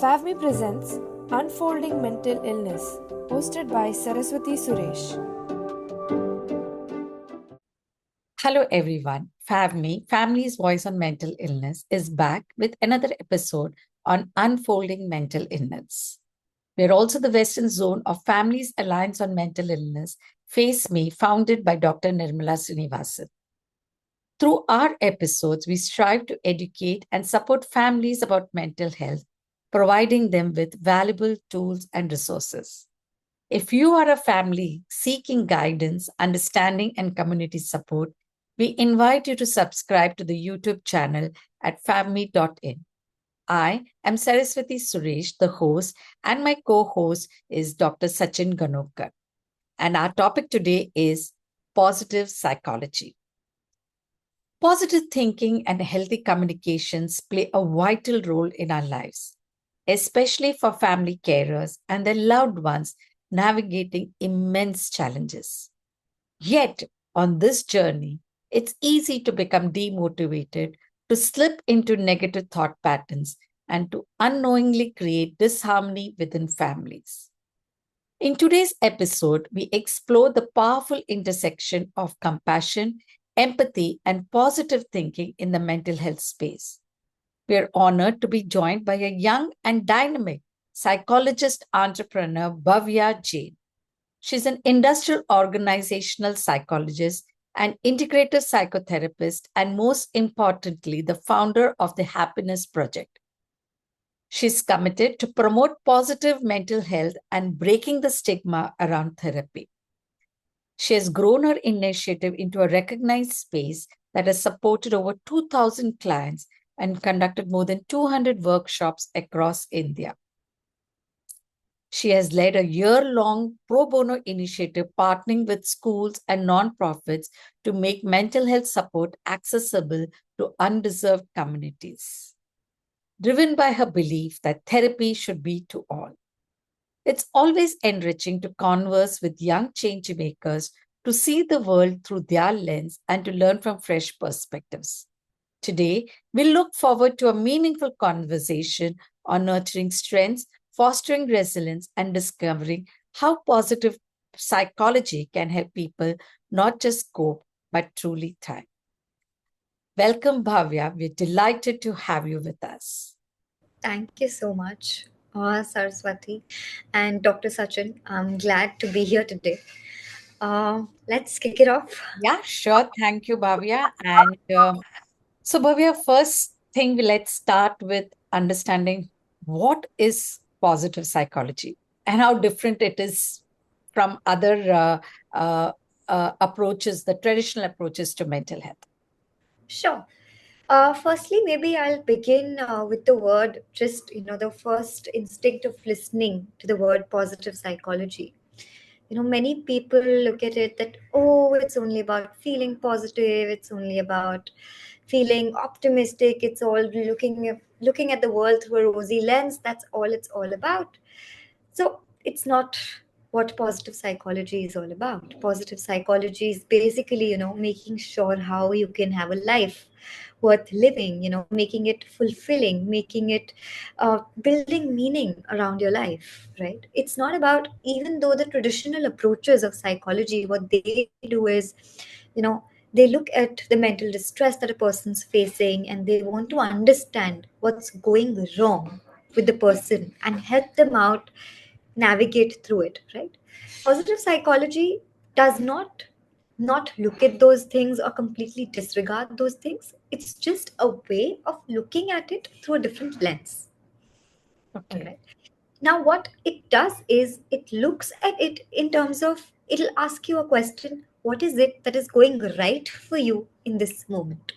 FAVME presents Unfolding Mental Illness, hosted by Saraswati Suresh. Hello, everyone. FAVME, Family's Voice on Mental Illness, is back with another episode on unfolding mental illness. We're also the Western Zone of Families Alliance on Mental Illness, Face Me, founded by Dr. Nirmala Srinivasan. Through our episodes, we strive to educate and support families about mental health, providing them with valuable tools and resources. If you are a family seeking guidance, understanding, and community support, we invite you to subscribe to the YouTube channel at family.in. I am Saraswati Suresh, the host, and my co host is Dr. Sachin Ganokar. And our topic today is positive psychology. Positive thinking and healthy communications play a vital role in our lives, especially for family carers and their loved ones navigating immense challenges. Yet, on this journey, it's easy to become demotivated, to slip into negative thought patterns, and to unknowingly create disharmony within families. In today's episode, we explore the powerful intersection of compassion, empathy, and positive thinking in the mental health space. We are honored to be joined by a young and dynamic psychologist entrepreneur, Bhavya Jain. She's an industrial organizational psychologist, an integrative psychotherapist, and most importantly, the founder of the Happiness Project. She's committed to promote positive mental health and breaking the stigma around therapy. She has grown her initiative into a recognized space that has supported over 2,000 clients and conducted more than 200 workshops across India. She has led a year-long pro bono initiative partnering with schools and nonprofits to make mental health support accessible to underserved communities. Driven by her belief that therapy should be to all. It's always enriching to converse with young change makers, to see the world through their lens and to learn from fresh perspectives. Today, we look forward to a meaningful conversation on nurturing strengths, fostering resilience, and discovering how positive psychology can help people not just cope, but truly thrive. Welcome, Bhavya. We're delighted to have you with us. Thank you so much, Saraswati and Dr. Sachin. I'm glad to be here today. Let's kick it off. Yeah, sure. Thank you, Bhavya. And so, Bhavya, first thing, let's start with understanding what is positive psychology and how different it is from other approaches, the traditional approaches to mental health. Sure. Firstly, maybe I'll begin with the word, just, the first instinct of listening to the word positive psychology. Many people look at it that, oh, it's only about feeling positive, it's only about feeling optimistic, it's all looking at the world through a rosy lens. That's all it's all about. So it's not what positive psychology is all about. Positive psychology is basically, making sure how you can have a life worth living, making it fulfilling, making it building meaning around your life, right? It's not about, even though the traditional approaches of psychology, what they do is, you know, they look at the mental distress that a person's facing and they want to understand what's going wrong with the person and help them out navigate through it, right? Positive psychology does not look at those things or completely disregard those things. It's just a way of looking at it through a different lens. All Okay. right. Now, what it does is it looks at it in terms of, it'll ask you a question: what is it that is going right for you in this moment?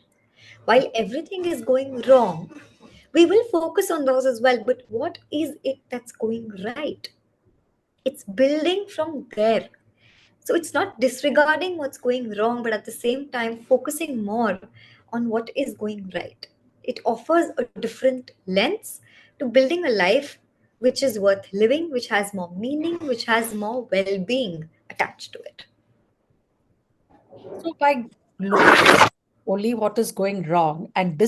While everything is going wrong, we will focus on those as well. But what is it that's going right? It's building from there. So it's not disregarding what's going wrong, but at the same time, focusing more on what is going right. It offers a different lens to building a life which is worth living, which has more meaning, which has more well being attached to it. So, by looking at only what is going wrong and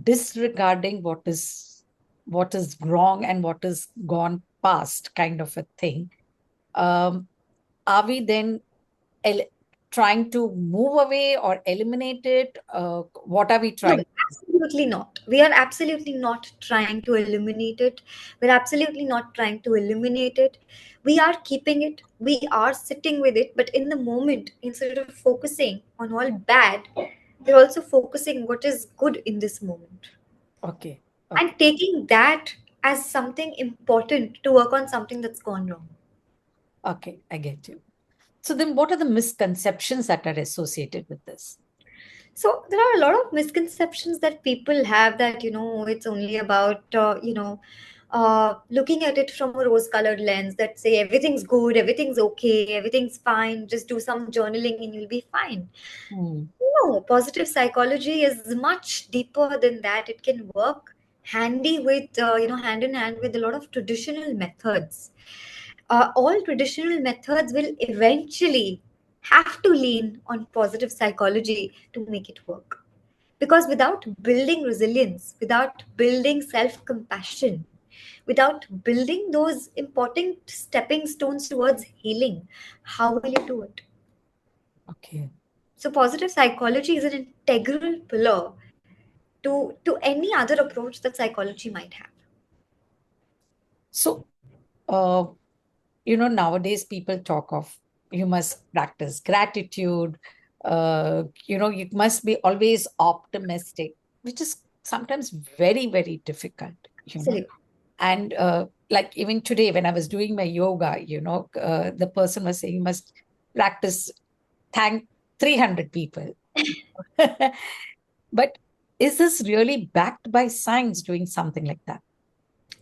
disregarding what is what is wrong and what is gone past, kind of a thing, um, are we then el- trying to move away or eliminate it? What are we No, trying? absolutely not. We are absolutely not trying to eliminate it. We're absolutely not trying to eliminate it. We are keeping it. We are sitting with it. But in the moment, instead of focusing on all bad, we're also focusing what is good in this moment. Okay. And Okay. taking that as something important to work on something that's gone wrong. Okay. I get you. So then what are the misconceptions that are associated with this? So there are a lot of misconceptions that people have that, it's only about, looking at it from a rose-colored lens that say everything's good, everything's okay, everything's fine, just do some journaling and you'll be fine. Hmm. No, positive psychology is much deeper than that. It can work handy with, hand in hand with a lot of traditional methods. All traditional methods will eventually have to lean on positive psychology to make it work. Because without building resilience, without building self compassion, without building those important stepping stones towards healing, how will you do it? Okay. So, positive psychology is an integral pillar to any other approach that psychology might have. So, uh, nowadays people talk of you must practice gratitude, you must be always optimistic, which is sometimes very, very difficult, Absolutely. and like even today when I was doing my yoga, the person was saying you must practice thank 300 people. But is this really backed by science doing something like that?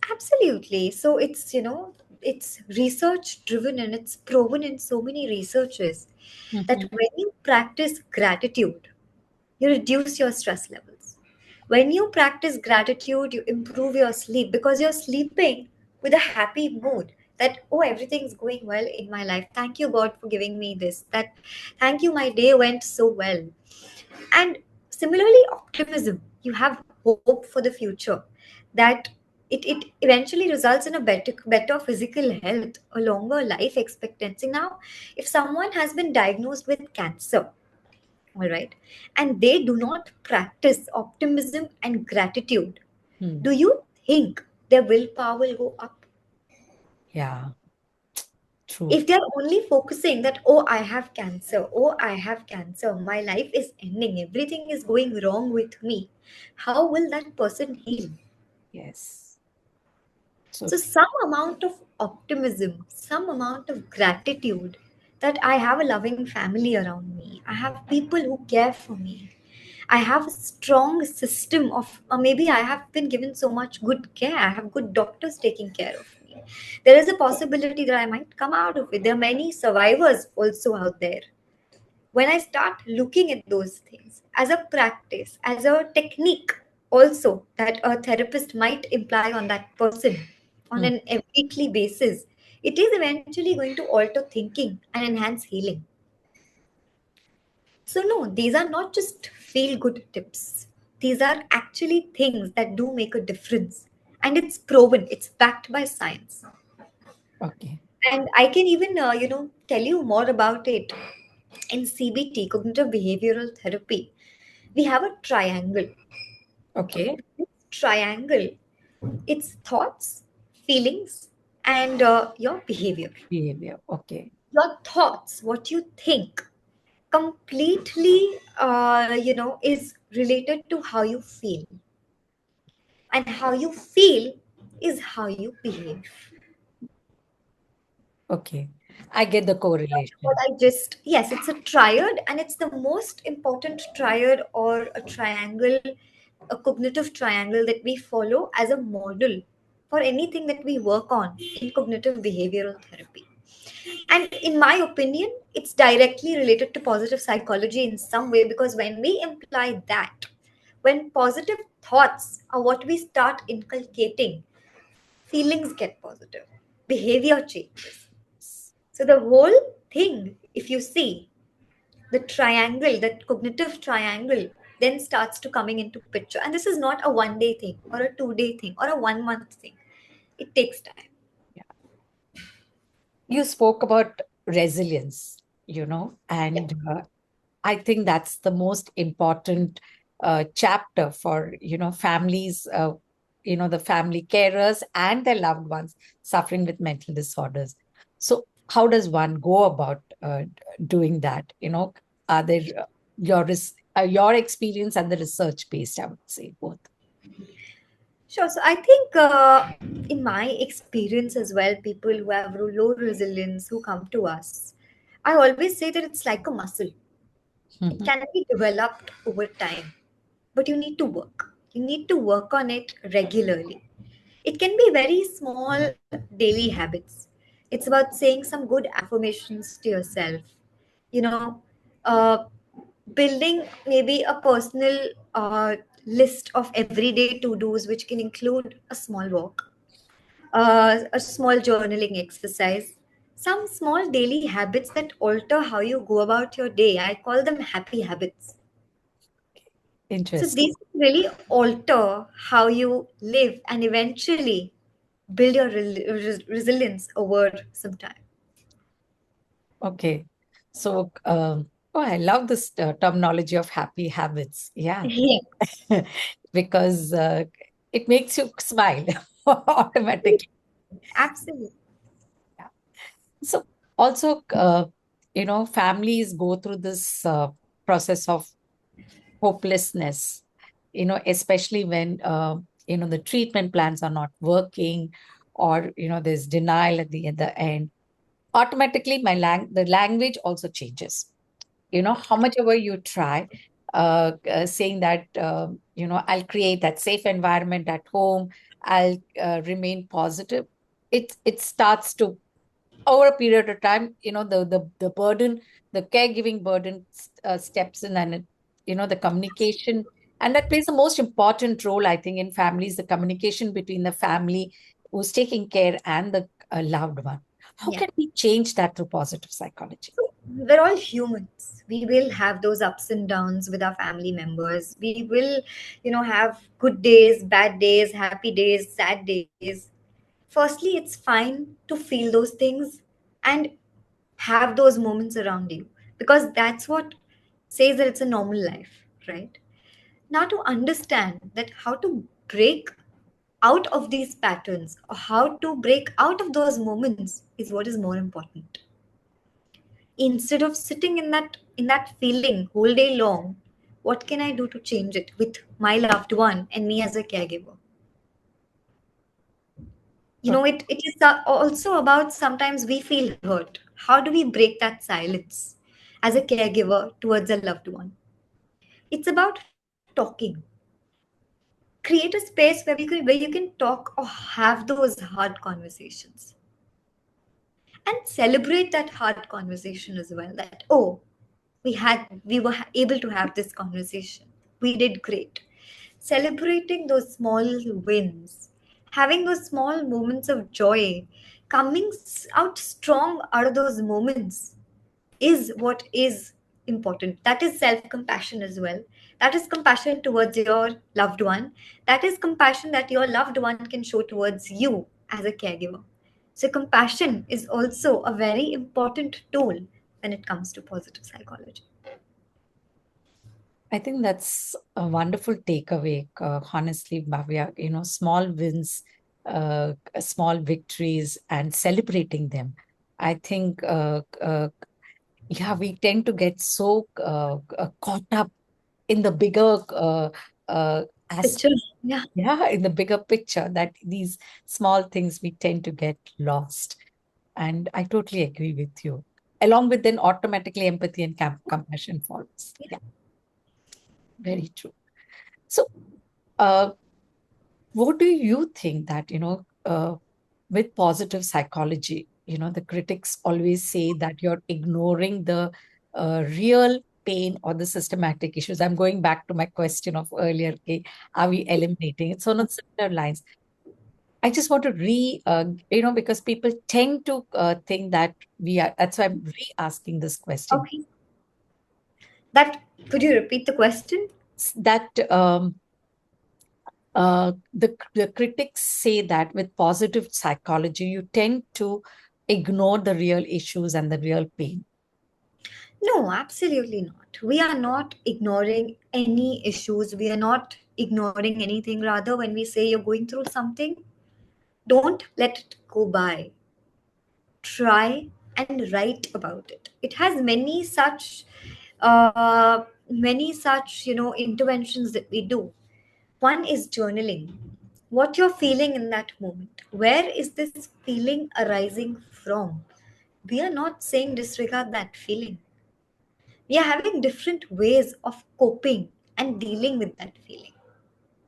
Absolutely. So it's research driven and it's proven in so many researches that Mhm. when you practice gratitude, you reduce your stress levels. When you practice gratitude, you improve your sleep because you're sleeping with a happy mood that, oh, everything's going well in my life. Thank you, God, for giving me this. That, thank you, my day went so well. And similarly, optimism. You have hope for the future that it eventually results in a better physical health, a longer life expectancy. Now, if someone has been diagnosed with cancer, all right, and they do not practice optimism and gratitude, Hmm. do you think their willpower will go up? Yeah, true. If they're only focusing that, oh, I have cancer, oh, I have cancer, my life is ending, everything is going wrong with me, how will that person heal? Yes. So So some amount of optimism, some amount of gratitude that I have a loving family around me, I have people who care for me, I have a strong system of, or maybe I have been given so much good care. I have good doctors taking care of me. There is a possibility that I might come out of it. There are many survivors also out there. When I start looking at those things as a practice, as a technique, also that a therapist might imply on that person on hmm, an weekly basis, it is eventually going to alter thinking and enhance healing. So, no, these are not just feel good tips. These are actually things that do make a difference. And it's proven, it's backed by science. okay. And I can even, tell you more about it. In CBT, cognitive behavioral therapy, we have a triangle. Okay. This triangle, it's thoughts, feelings, and your behavior. Behavior. Okay. Your thoughts, what you think, completely is related to how you feel, and how you feel is how you behave. Okay. I get the What correlation. I just, yes, it's a triad, and it's the most important triad or a triangle, a cognitive triangle that we follow as a model for anything that we work on in cognitive behavioral therapy. And in my opinion, it's directly related to positive psychology in some way, because when we imply that, when positive thoughts are what we start inculcating, feelings get positive, behavior changes. So the whole thing, if you see the triangle, that cognitive triangle, then starts to coming into picture. And this is not a 1 day thing or a 2 day thing or a 1 month thing. It takes time. You spoke about resilience, and I think that's the most important chapter for, families, the family carers and their loved ones suffering with mental disorders. So, how does one go about doing that? Are there your experience and the research based, I would say both. Sure. So I think in my experience as well, people who have low resilience who come to us, I always say that it's like a muscle. It Mhm. can be developed over time, but you need to work. You need to work on it regularly. It can be very small daily habits. It's about saying some good affirmations to yourself. You know, uh, building maybe a personal list of everyday to dos, which can include a small walk, a small journaling exercise, some small daily habits that alter how you go about your day. I call them happy habits. So Interesting. these really alter how you live and eventually build your resilience over some time. Okay. So, I love this terminology of happy habits. Yeah. Yeah, Because it makes you smile automatically. absolutely. Yeah. So also, families go through this process of hopelessness, especially when, the treatment plans are not working, or, there's denial at the end. Automatically, the language also changes. How much ever you try, saying that, I'll create that safe environment at home, I'll remain positive, it starts to, over a period of time, the burden, the caregiving burden steps in, and the communication, and that plays the most important role, I think, in families, the communication between the family who's taking care and the loved one. How Yeah. can we change that through positive psychology? So we're all humans. We will have those ups and downs with our family members. We will, have good days, bad days, happy days, sad days. Firstly, it's fine to feel those things and have those moments around you, because that's what says that it's a normal life, right? Now, to understand that how to break out of these patterns or how to break out of those moments is what is more important. Instead of sitting in that feeling whole day long, what can I do to change it with my loved one and me as a caregiver? It is also about sometimes we feel hurt. How do we break that silence as a caregiver towards a loved one? It's about talking. Create a space where you can talk or have those hard conversations, and celebrate that hard conversation as well. That, oh, we were able to have this conversation. We did great. Celebrating those small wins, having those small moments of joy, coming out strong out of those moments is what is important. That is self compassion as well. That is compassion towards your loved one. That is compassion that your loved one can show towards you as a caregiver. So, compassion is also a very important tool when it comes to positive psychology. I think that's a wonderful takeaway, honestly, Bhavya. Small wins, small victories, and celebrating them. I think, yeah, we tend to get so caught up in the bigger Picture. aspect, Yeah. yeah, in the bigger picture, that these small things we tend to get lost. And I totally agree with you. Along with then automatically empathy and compassion follows. Yeah, very true. So, uh, what do you think that, with positive psychology, the critics always say that you're ignoring the real pain or the systematic issues. I'm going back to my question of earlier, okay, are we eliminating it? So, on similar lines, I just want to because people tend to think that that's why I'm re asking this question. Okay. That, could you repeat the question? that the critics say that with positive psychology, you tend to ignore the real issues and the real pain. No, absolutely not. We are not ignoring any issues. We are not ignoring anything. Rather, when we say you're going through something, don't let it go by. Try and write about it. It has many such interventions that we do. One is journaling. What you're feeling in that moment. Where is this feeling arising from? We are not saying disregard that feeling. We are having different ways of coping and dealing with that feeling.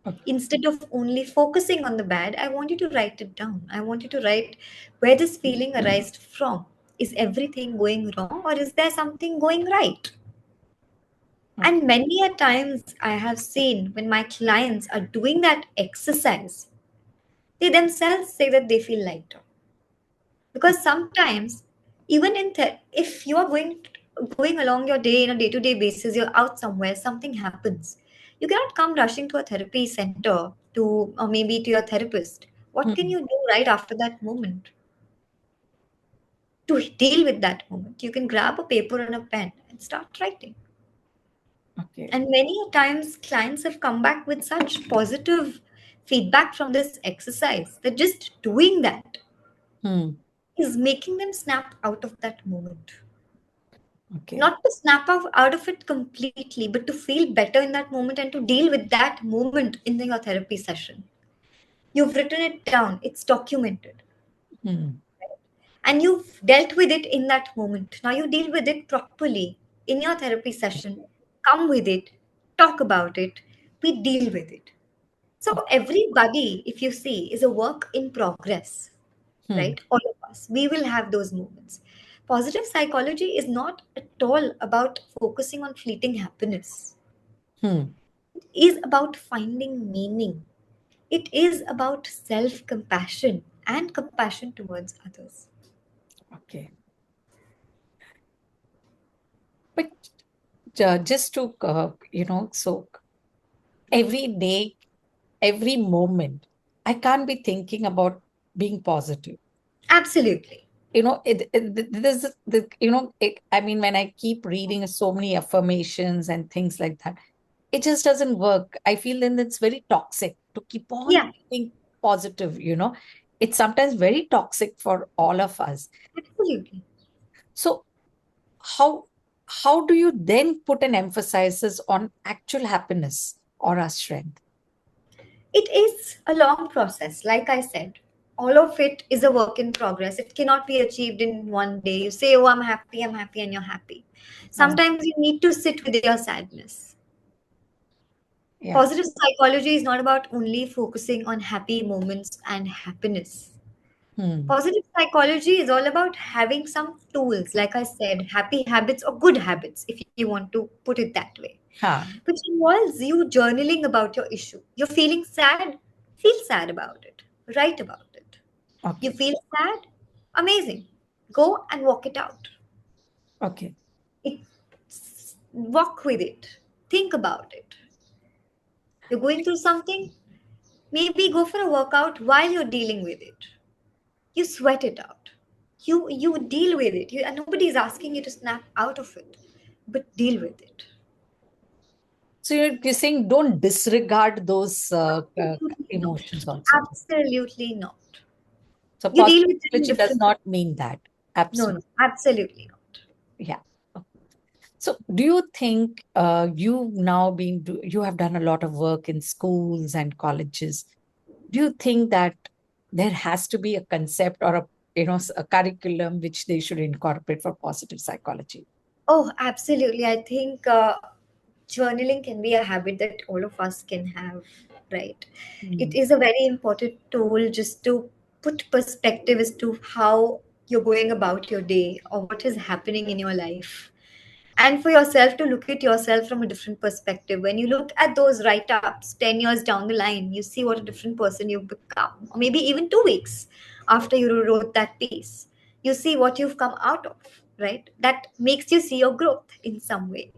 Okay. Instead of only focusing on the bad, I want you to write it down. I want you to write where this feeling arised from. Is everything going wrong or is there something going right? Okay. And many a times I have seen when my clients are doing that exercise, they themselves say that they feel lighter. Because sometimes, even if you are going along your day in a day-to-day basis, you're out somewhere, something happens. You cannot come rushing to a therapy center to or maybe to your therapist. What can Hmm. you do right after that moment to deal with that moment? You can grab a paper and a pen and start writing. Okay. And many a times clients have come back with such positive feedback from this exercise that just doing that Hmm. is making them snap out of that moment. Okay. Not to snap out of it completely, but to feel better in that moment and to deal with that moment in your therapy session. You've written it down, it's documented, Hmm. and you've dealt with it in that moment. Now you deal with it properly in your therapy session. Come with it, talk about it, we deal with it. So, Okay. everybody, if you see, is a work in progress, Hmm. right? All of us, we will have those moments. Positive psychology is not at all about focusing on fleeting happiness. Hmm. It is about finding meaning. It is about self compassion and compassion towards others. Okay. But just to so every day, every moment, I can't be thinking about being positive. Absolutely. This the I mean, when I keep reading so many affirmations and things like that, it just doesn't work. I feel then it's very toxic to keep on Yeah, being positive. It's sometimes very toxic for all of us. absolutely. So how how do you then put an emphasis on actual happiness or our strength? It is a long process, like I said. All of it is a work in progress. It cannot be achieved in one day. You say, oh, I'm happy, and you're happy. Um, Sometimes you need to sit with your sadness. yeah. Positive psychology is not about only focusing on happy moments and happiness. Hmm. Positive psychology is all about having some tools, like I said, happy habits or good habits, if you want to put it that way, Huh. which involves you journaling about your issue. You're feeling sad, feel sad about it, write about it. You Okay. feel sad, amazing. Go and walk it out. Okay. It, walk with it, think about it. You're going through something, maybe go for a workout while you're dealing with it. You sweat it out. You deal with it. And nobody's asking you to snap out of it, but deal with it. So you're saying don't disregard those Absolutely not. emotions also. Absolutely not. So You positive deal with it in psychology does different. not mean that. No, Absolutely. no, absolutely not. Yeah. So do you think you have done a lot of work in schools and colleges? Do you think that there has to be a concept or a curriculum which they should incorporate for positive psychology? Oh, absolutely. I think journaling can be a habit that all of us can have, right? It Hmm. is a very important tool just to put perspective as to how you're going about your day or what is happening in your life. And for yourself to look at yourself from a different perspective. When you look at those write ups 10 years down the line, you see what a different person you've become, or maybe even 2 weeks after you wrote that piece. You see what you've come out of, right? That makes you see your growth in some way.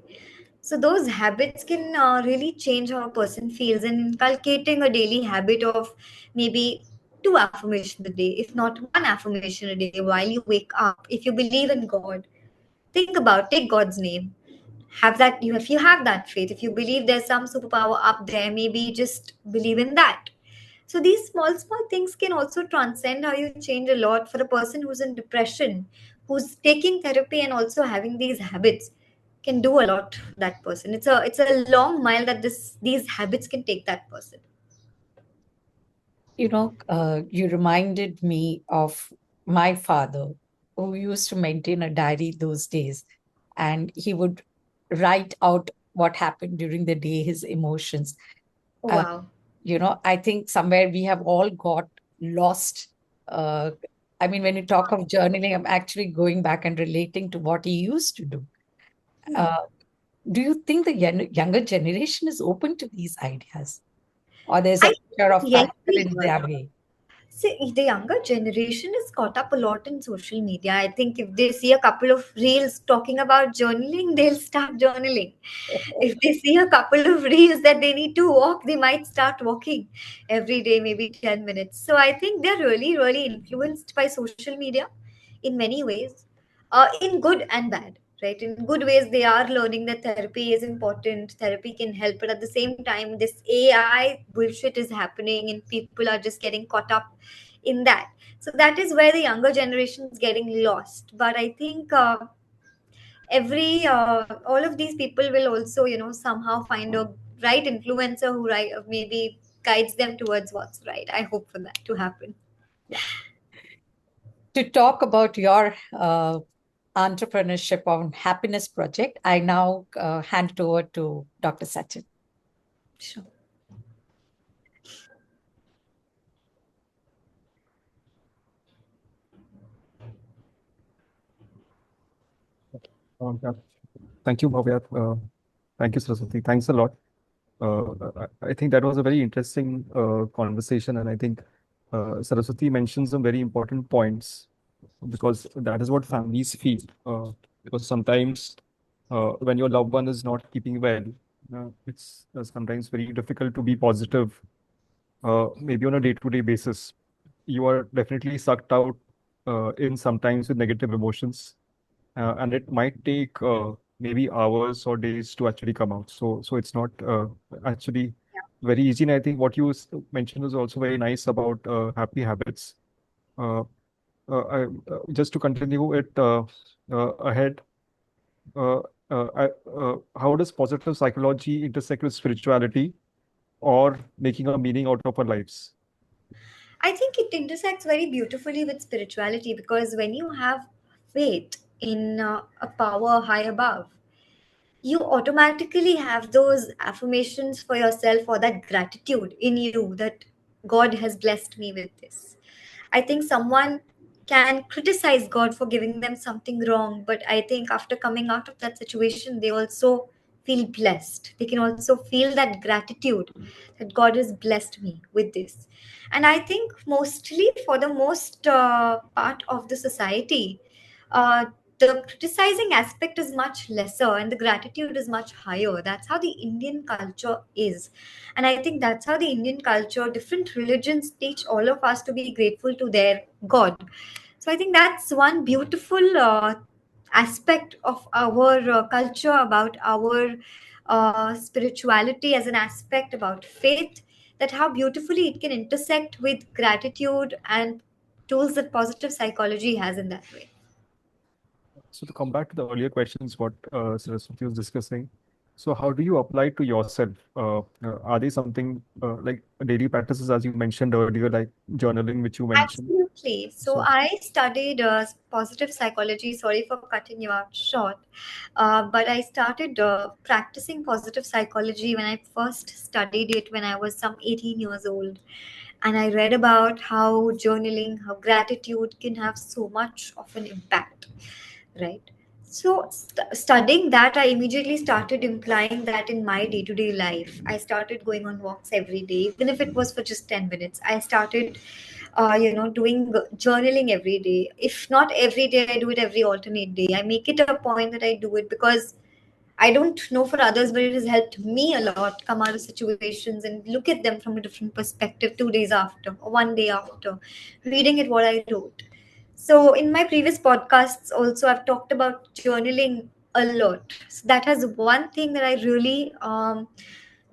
So those habits can really change how a person feels, and inculcating a daily habit of maybe two affirmations a day, if not one affirmation a day while you wake up. If you believe in God, think about, take God's name. Have that, you, if you have that faith, if you believe there's some superpower up there, maybe just believe in that. So these small things can also transcend how you change a lot. For a person who's in depression, who's taking therapy and also having these habits, can do a lot for that person. It's a long mile that these habits can take that person. You reminded me of my father, who used to maintain a diary those days, and he would write out what happened during the day, his emotions. Oh, Uh, wow. I think somewhere we have all got lost. Uh, I mean, when you talk of journaling, I'm actually going back and relating to what he used to do. Hmm. Uh, do you think the younger generation is open to these ideas, or there's I a fear think of yes, factor we in are. their way? See, the younger generation is caught up a lot in social media. I think if they see a couple of reels talking about journaling, they'll start journaling. If they see a couple of reels that they need to walk, they might start walking every day, maybe 10 minutes. So I think they're really, really influenced by social media in many ways, in good and bad. Right, in good ways, they are learning that therapy is important. Therapy can help, but at the same time, this AI bullshit is happening, and people are just getting caught up in that. So that is where the younger generation is getting lost. But I think every all of these people will also, somehow find a right influencer who maybe guides them towards what's right. I hope for that to happen. To talk about your entrepreneurship on happiness project, I now hand it over to Dr. Sachin. Sure. Yeah. Thank you, Bhavya. Thank you, Saraswati. Thanks a lot. I think that was a very interesting conversation, and I think Saraswati mentioned some very important points because that is what families feel. Because sometimes when your loved one is not keeping well, it's sometimes very difficult to be positive, maybe on a day-to-day basis. You are definitely sucked out in sometimes with negative emotions, and it might take maybe hours or days to actually come out. So it's not actually very easy. And I think what you mentioned is also very nice about happy habits. Uh, just to continue it ahead, uh, how does positive psychology intersect with spirituality or making a meaning out of our lives? I think it intersects very beautifully with spirituality, because when you have faith in a power high above, you automatically have those affirmations for yourself, or that gratitude in you that God has blessed me with this. I think someone can criticize God for giving them something wrong, but I think after coming out of that situation, they also feel blessed. They can also feel that gratitude that God has blessed me with this. And I think mostly for the most part of the society, uh, the criticizing aspect is much lesser and the gratitude is much higher. That's how the Indian culture is. And I think that's how the Indian culture, different religions teach all of us to be grateful to their God. So I think that's one beautiful aspect of our culture, about our spirituality as an aspect, about faith, that how beautifully it can intersect with gratitude and tools that positive psychology has in that way. So to come back to the earlier questions, what Saraswati was discussing. So how do you apply it to yourself? Are they something like daily practices, as you mentioned earlier, like journaling, which you mentioned? Absolutely. So So I studied positive psychology. Sorry for cutting you out short. But I started practicing positive psychology when I first studied it when I was some 18 years old. And I read about how journaling, how gratitude can have so much of an impact, right? So, studying that, I immediately started implying that in my day to day life. I started going on walks every day, even if it was for just 10 minutes. I started, doing journaling every day. If not every day, I do it every alternate day. I make it a point that I do it because I don't know for others, but it has helped me a lot come out of situations and look at them from a different perspective 2 days after or 1 day after reading it what I wrote. So in my previous podcasts also I've talked about journaling a lot. So that has one thing that I really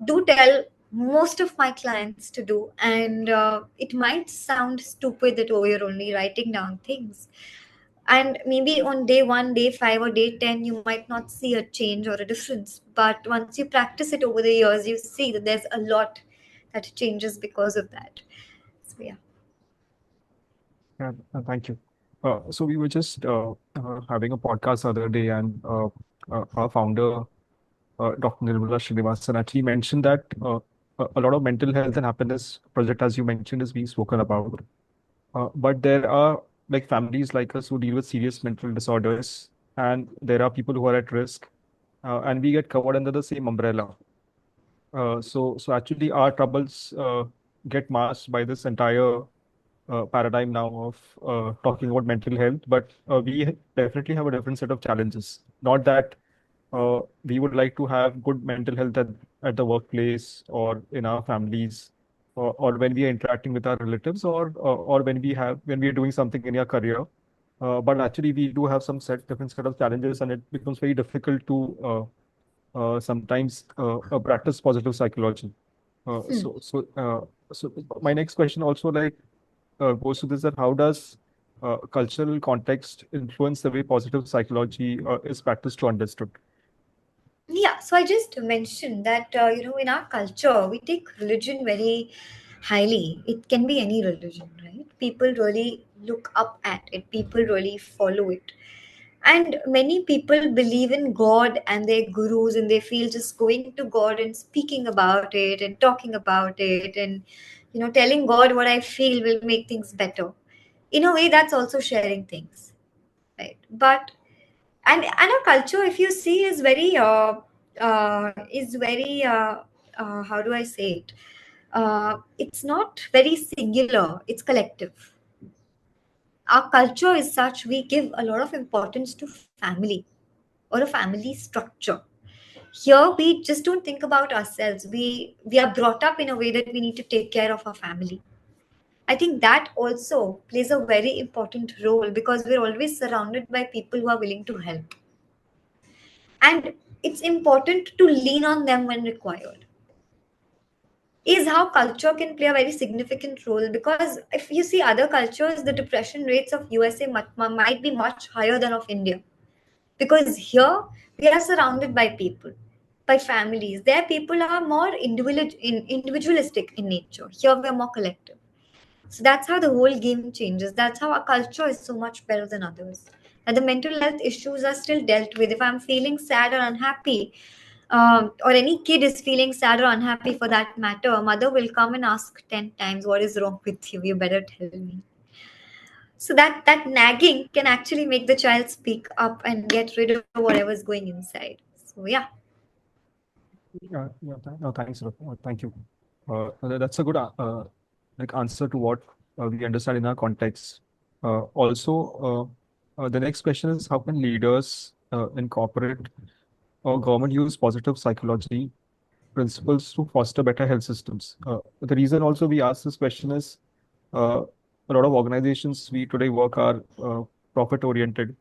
do tell most of my clients to do, and it might sound stupid that, oh, you're only writing down things, and maybe on day 1, day 5, or day 10 you might not see a change or a difference, but once you practice it over the years you see that there's a lot that changes because of that. So yeah. Yeah, thank you. So we were just having a podcast the other day, and our founder, Dr. Nirmala Srinivasan, actually mentioned that a lot of mental health and happiness project, as you mentioned, is being spoken about. But there are like families like us who deal with serious mental disorders, and there are people who are at risk, and we get covered under the same umbrella. So actually, our troubles get masked by this entire paradigm now of talking about mental health, but we definitely have a different set of challenges. Not that we would like to have good mental health at the workplace or in our families, or when we are interacting with our relatives, or when we are doing something in our career. But actually, we do have some different set of challenges, and it becomes very difficult to sometimes practice positive psychology. Uh, Hmm. so, so, uh, so my next question also goes to this: that how does cultural context influence the way positive psychology is practiced or understood? Yeah, so I just mentioned that in our culture we take religion very highly. It can be any religion, right? People really look up at it. People really follow it, and many people believe in God and their gurus, and they feel just going to God and speaking about it and talking about it, and telling God what I feel will make things better. In a way, that's also sharing things, right? But and our culture, if you see, is very how do I say it, it's not very singular, it's collective. Our culture is such, we give a lot of importance to family or a family structure. Here we just don't think about ourselves. We are brought up in a way that we need to take care of our family. I think that also plays a very important role because we're always surrounded by people who are willing to help, and it's important to lean on them when required. Is how culture can play a very significant role, because if you see other cultures, the depression rates of USA might be much higher than of India, because here we are surrounded by people, by families. There people are more individualistic in nature. Here we are more collective. So that's how the whole game changes. That's how our culture is so much better than others. And the mental health issues are still dealt with. If I'm feeling sad or unhappy, or any kid is feeling sad or unhappy for that matter, a mother will come and ask 10 times, what is wrong with you? You better tell me. So that nagging can actually make the child speak up and get rid of whatever's going inside. So yeah. No, thanks, thank you. That's a good like answer to what we understand in our context. Also, the next question is: how can leaders incorporate or government use positive psychology principles to foster better health systems? The reason also we ask this question is uh, a lot of organizations we today work are profit oriented,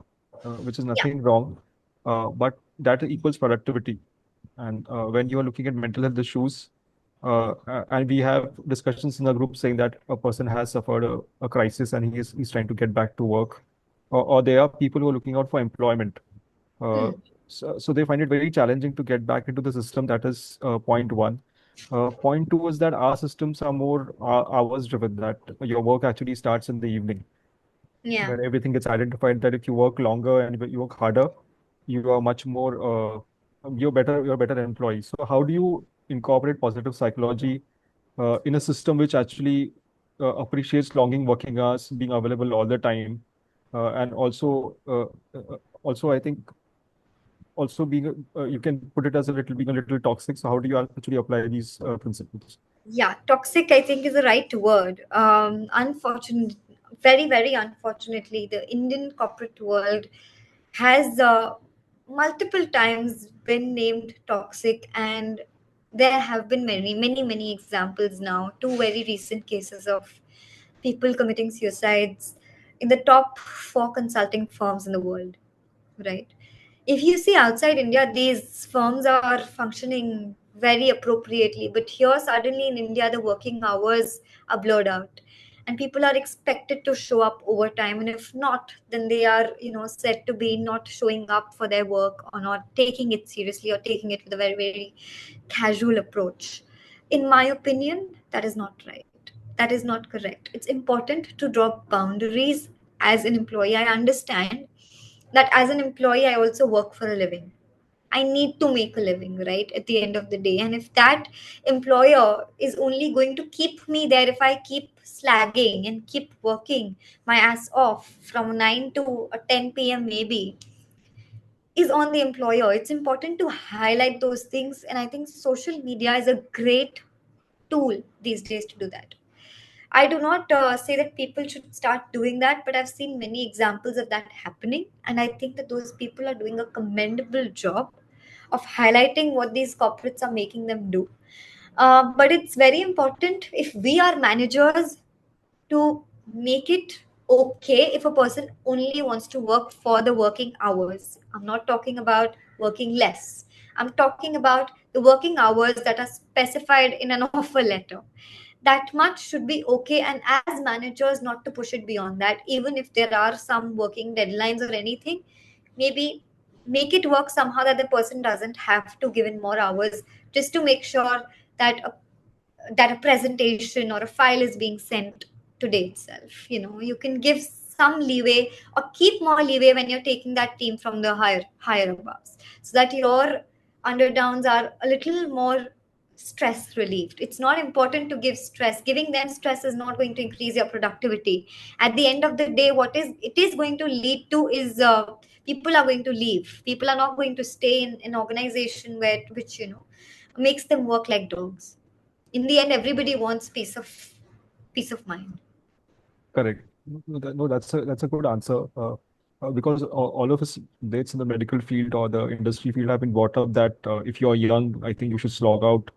which is Yeah. nothing wrong, but that equals productivity. And when you are looking at mental health issues, and we have discussions in the group saying that a person has suffered a crisis and he's trying to get back to work, or there are people who are looking out for employment. Uh, Hmm. so they find it very challenging to get back into the system. That is point one. Point two is that our systems are more hours driven, that your work actually starts in the evening, Yeah. where everything gets identified that if you work longer and you work harder, you are much more, you're a better employee. So how do you incorporate positive psychology in a system which actually appreciates longing working hours, being available all the time, and also I think also being you can put it as a little being a little toxic. So how do you actually apply these principles? Yeah, toxic, I think, is the right word. Unfortunately, very, very unfortunately, the Indian corporate world has multiple times been named toxic, and there have been many examples now. Two very recent cases of people committing suicides in the top 4 consulting firms in the world, right? If you see outside India, these firms are functioning very appropriately, but here suddenly in India, the working hours are blurred out, and people are expected to show up overtime, and if not, then they are, said to be not showing up for their work or not taking it seriously or taking it with a very casual approach. In my opinion, that is not right. That is not correct. It's important to draw boundaries as an employee. I understand that as an employee, I also work for a living. I need to make a living, right? At the end of the day. And if that employer is only going to keep me there, if I keep slagging and keep working my ass off from 9 to 10 p.m., maybe, is on the employer. It's important to highlight those things. And I think social media is a great tool these days to do that. I do not say that people should start doing that, but I've seen many examples of that happening. And I think that those people are doing a commendable job of highlighting what these corporates are making them do. But it's very important if we are managers to make it okay if a person only wants to work for the working hours. I'm not talking about working less. I'm talking about the working hours that are specified in an offer letter. That much should be okay, and as managers not to push it beyond that, even if there are some working deadlines or anything, maybe make it work somehow that the person doesn't have to give in more hours just to make sure that a presentation or a file is being sent today itself. You can give some leeway or keep more leeway when you're taking that team from the higher above, so that your underdowns are a little more stress relieved. It's not important to give stress. Giving them stress is not going to increase your productivity. At the end of the day, what is it is going to lead to is people are going to leave. People are not going to stay in an organization which makes them work like dogs. In the end, everybody wants peace of mind. Correct. No, that's a good answer. Because all of us, that's in the medical field or the industry field, have been brought up that if you're young, I think you should slog out.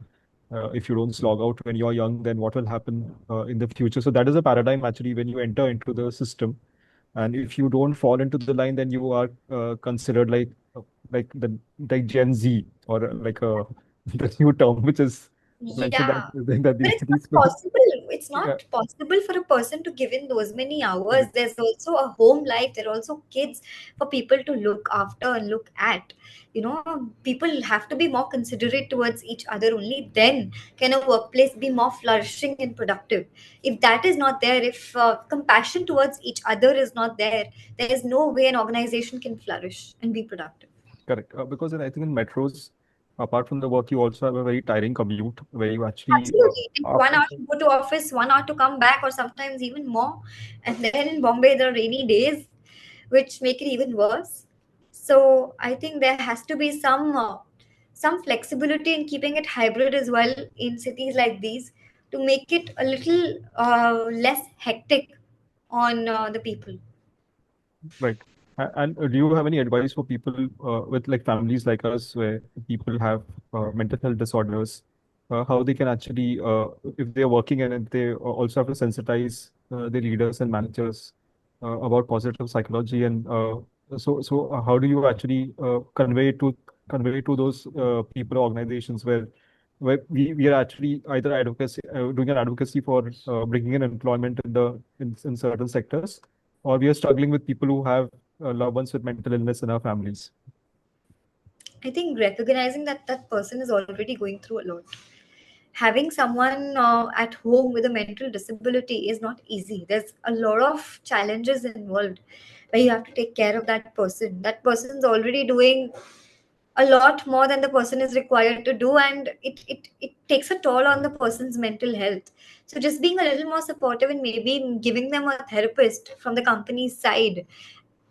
If you don't slog out when you're young, then what will happen in the future? So that is a paradigm actually when you enter into the system, and if you don't fall into the line, then you are considered like Gen Z, or like the new term which is mentioned, Yeah. that But these it's these not possible. It's yeah, not possible for a person to give in those many hours. correct. There's also a home life. There are also kids for people to look after and look at. People have to be more considerate towards each other. Only then can a workplace be more flourishing and productive. If that is not there, if compassion towards each other is not there, there is no way an organization can flourish and be productive. Correct. Because I think in metros, apart from the work, you also have a very tiring commute where you actually, Absolutely. It takes 1 hour after, to go to office, 1 hour to come back, or sometimes even more. And then in Bombay, there are rainy days, which make it even worse. So I think there has to be some flexibility in keeping it hybrid as well in cities like these to make it a little less hectic on the people. right. And do you have any advice for people with like families like us where people have mental health disorders, how they can actually, if they're working and if they also have to sensitize their leaders and managers about positive psychology, and how do you actually convey to those people or organizations where we are actually either doing an advocacy for bringing in employment in certain sectors, or we are struggling with people who have loved ones with mental illness in our families. I think recognizing that that person is already going through a lot. Having someone at home with a mental disability is not easy. There's a lot of challenges involved where you have to take care of that person. That person's already doing a lot more than the person is required to do, and it takes a toll on the person's mental health. So just being a little more supportive and maybe giving them a therapist from the company's side,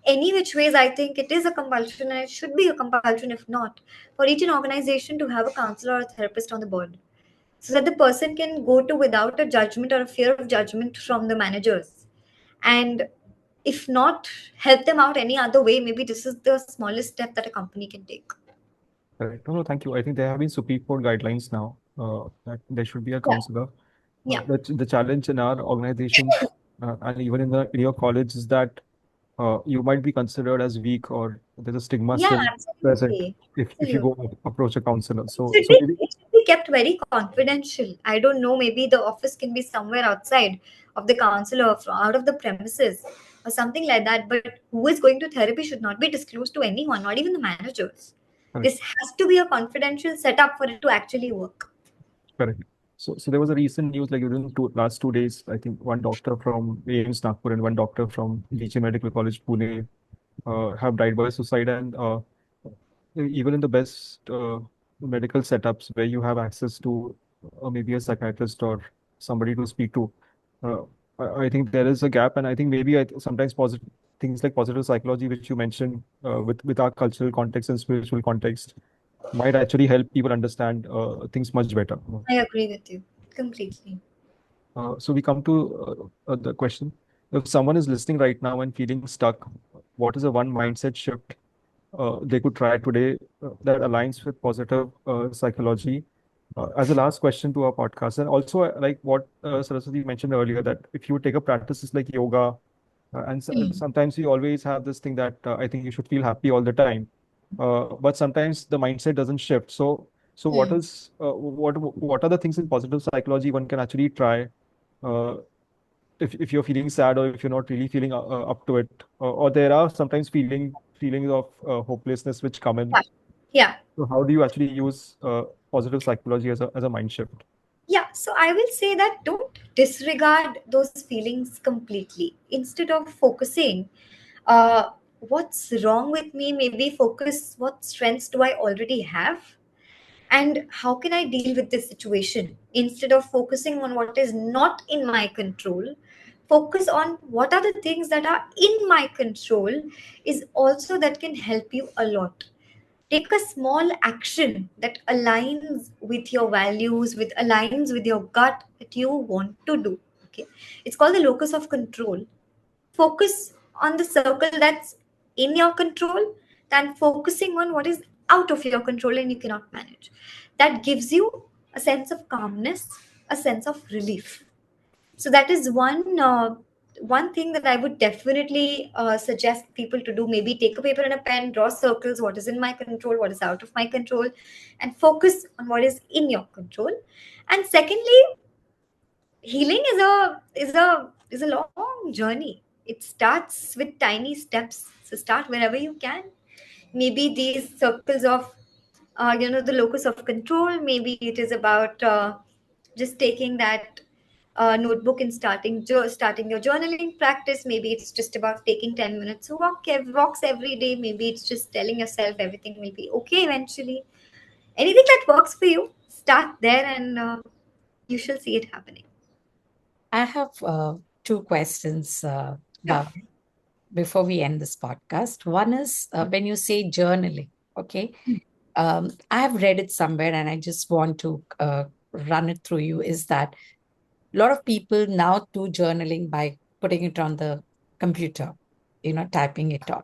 any which ways, I think it is a compulsion, and it should be a compulsion, if not, for each an organization to have a counselor or a therapist on the board, so that the person can go to without a judgment or a fear of judgment from the managers. And if not, help them out any other way. Maybe this is the smallest step that a company can take. Correct. No, no, thank you. I think there have been Supreme Court guidelines now that there should be a Yeah. counselor. Yeah. The challenge in our organizations and even in your college is that you might be considered as weak, or there's a stigma Yeah, still present absolutely. if you Absolutely. go approach a counselor. It So should so be maybe it should be kept very confidential. I don't know, maybe the office can be somewhere outside of the counselor, out of the premises, or something like that. But who is going to therapy should not be disclosed to anyone, not even the managers. correct, This has to be a confidential setup for it to actually work. correct. So there was a recent news like within last 2 days. I think one doctor from AIIMS Nagpur and one doctor from BJ Medical College Pune have died by suicide, and even in the best medical setups where you have access to maybe a psychiatrist or somebody to speak to, uh, I think there is a gap, and I think maybe sometimes positive things like positive psychology, which you mentioned, with our cultural context and spiritual context, might actually help people understand things much better. I agree with you completely. So we come to the question: if someone is listening right now and feeling stuck, what is the one mindset shift they could try today that aligns with positive psychology? As a last question to our podcast, and also like what Saraswati mentioned earlier, that if you take a practices like yoga, and Hmm. sometimes you always have this thing that I think you should feel happy all the time, but sometimes the mindset doesn't shift. So Hmm. what are the things in positive psychology one can actually try uh, if you're feeling sad, or if you're not really feeling up to it, or there are sometimes feelings of hopelessness which come in. Yeah. Yeah. So how do you actually use positive psychology as a mind shift? Yeah, so I will say that don't disregard those feelings completely. Instead of focusing, what's wrong with me, maybe focus what strengths do I already have, and how can I deal with this situation. Instead of focusing on what is not in my control, focus on what are the things that are in my control, is also that can help you a lot. Take a small action that aligns with your values, with aligns with your gut that you want to do. Okay, it's called the locus of control. Focus on the circle that's in your control than focusing on what is out of your control and you cannot manage. That gives you a sense of calmness, a sense of relief. So that is one thing that I would definitely suggest people to do. Maybe take a paper and a pen, draw circles, what is in my control, what is out of my control, and focus on what is in your control. And secondly, healing is a long journey. It starts with tiny steps. So start wherever you can. Maybe these circles of the locus of control. Maybe it is about just taking that notebook and starting your journaling practice. Maybe it's just about taking 10 minutes walks every day. Maybe it's just telling yourself everything will be okay eventually. Anything that works for you, start there, and you shall see it happening. I have two questions, Yeah. Bhav, before we end this podcast. One is when you say journaling, okay? I have read it somewhere and I just want to run it through you. Is that a lot of people now do journaling by putting it on the computer, typing it on.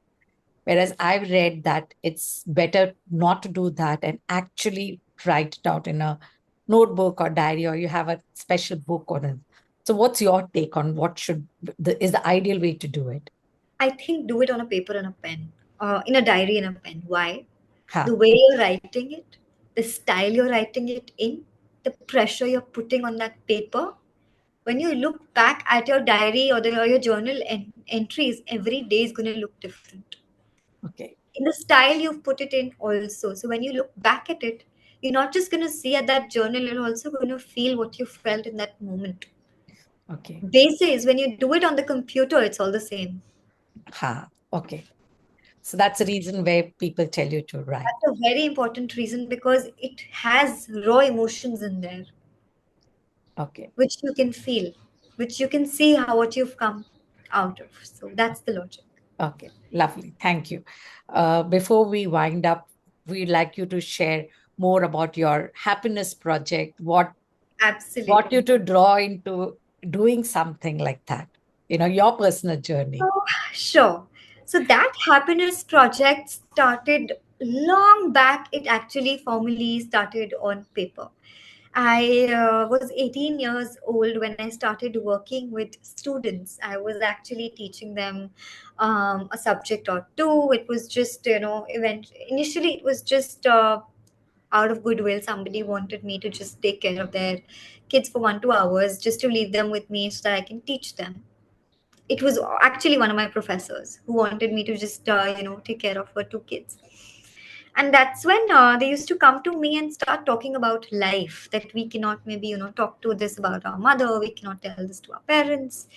Whereas I've read that it's better not to do that and actually write it out in a notebook or diary, or you have a special book on it. So, what's your take on what is the ideal way to do it? I think do it on a paper and a pen, in a diary and a pen. Why? The Ha. way you're writing it, the style you're writing it in, the pressure you're putting on that paper. When you look back at your diary or your journal entries, every day is going to look different. Okay. In the style you've put it in also. So when you look back at it, you're not just going to see at that journal, you're also going to feel what you felt in that moment. Okay. Basis, when you do it on the computer, it's all the same. Ha. Okay. So that's the reason where people tell you to write. That's a very important reason because it has raw emotions in there, Okay. which you can feel, which you can see how what you've come out of. So that's the logic. Okay. Lovely. Thank you. Before we wind up, we'd like you to share more about your happiness project. What got you Absolutely. to draw into doing something like that? Your personal journey. Oh, sure. So that happiness project started long back, it actually formally started on paper. I was 18 years old when I started working with students. I was actually teaching them a subject or two. It was just, initially it was just out of goodwill. Somebody wanted me to just take care of their kids for 1 2 hours, just to leave them with me so that I can teach them. It was actually one of my professors who wanted me to just, take care of her two kids. And that's when they used to come to me and start talking about life, that we cannot maybe talk to this about our mother, we cannot tell this to our parents.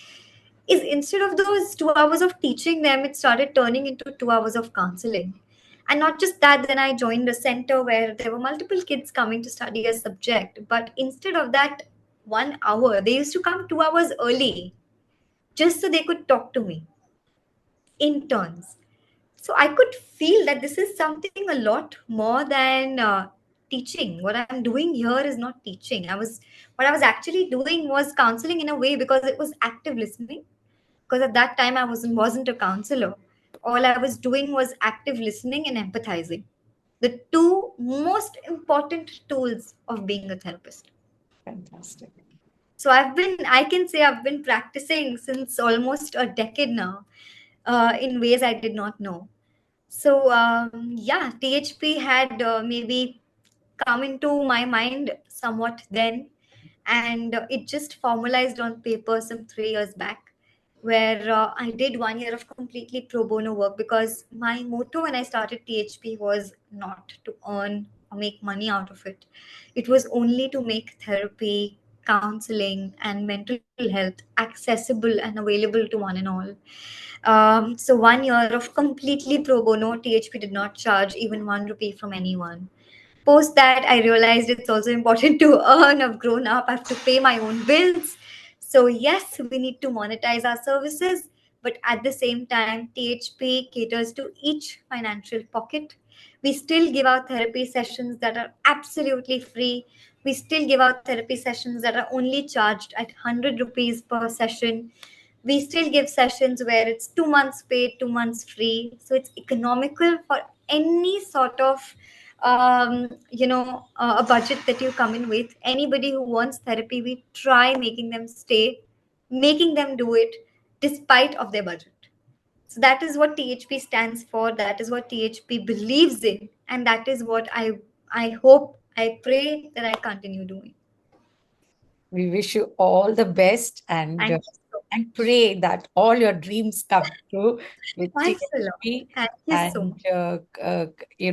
Is instead of those 2 hours of teaching them, it started turning into 2 hours of counseling. And not just that, then I joined a center where there were multiple kids coming to study a subject, but instead of that 1 hour, they used to come 2 hours early just so they could talk to me in turns. So I could feel that this is something a lot more than teaching. What I'm doing here is not teaching. What I was actually doing was counseling in a way, because it was active listening. Because at that time I wasn't a counselor. All I was doing was active listening and empathizing. The two most important tools of being a therapist. Fantastic. So I can say I've been practicing since almost a decade now, in ways I did not know. So yeah, THP had maybe come into my mind somewhat then, and it just formalized on paper some 3 years back, where I did 1 year of completely pro bono work, because my motto when I started THP was not to earn or make money out of it. It was only to make therapy, counseling, and mental health accessible and available to one and all. So 1 year of completely pro bono, THP did not charge even 1 rupee from anyone. Post that, I realized it's also important to earn. I've grown up, I have to pay my own bills. So yes, we need to monetize our services, but at the same time, THP caters to each financial pocket. We still give out therapy sessions that are absolutely free. We still give out therapy sessions that are only charged at 100 rupees per session. We still give sessions where it's 2 months paid, 2 months free. So it's economical for any sort of a budget that you come in with. Anybody who wants therapy, we try making them stay, making them do it despite of their budget. So that is what THP stands for. That is what THP believes in, and that is what I hope, I pray that I continue doing. We wish you all the best, and Thank you so and pray that all your dreams come true with Thanks a lot. THP, Thank you so and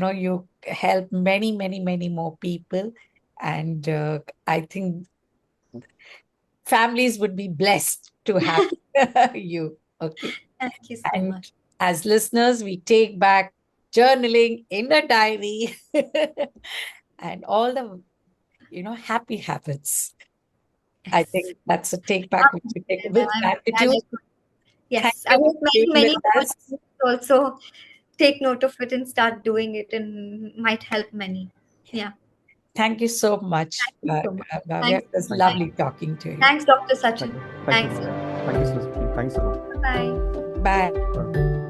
much. you help many, many, many more people. And I think families would be blessed to have you. Okay. Thank you so And much. as listeners, we take back journaling in a diary and all the happy habits. I Yes. think that's a take back which we take with I'm glad gratitude. I could. Thank Yes, I you hope for many, being many with more us. students also take note of it and start doing it, and might help many. Yeah. Thank you so much, Thank you so much. Bhavya. Thanks. It was Thank you. lovely talking to you. Thanks, Dr. Thank Sachin. you. Thank you, Thanks. Bhavya. Thank you, Saraswati. Thanks a lot. Bye. Bye. Bye.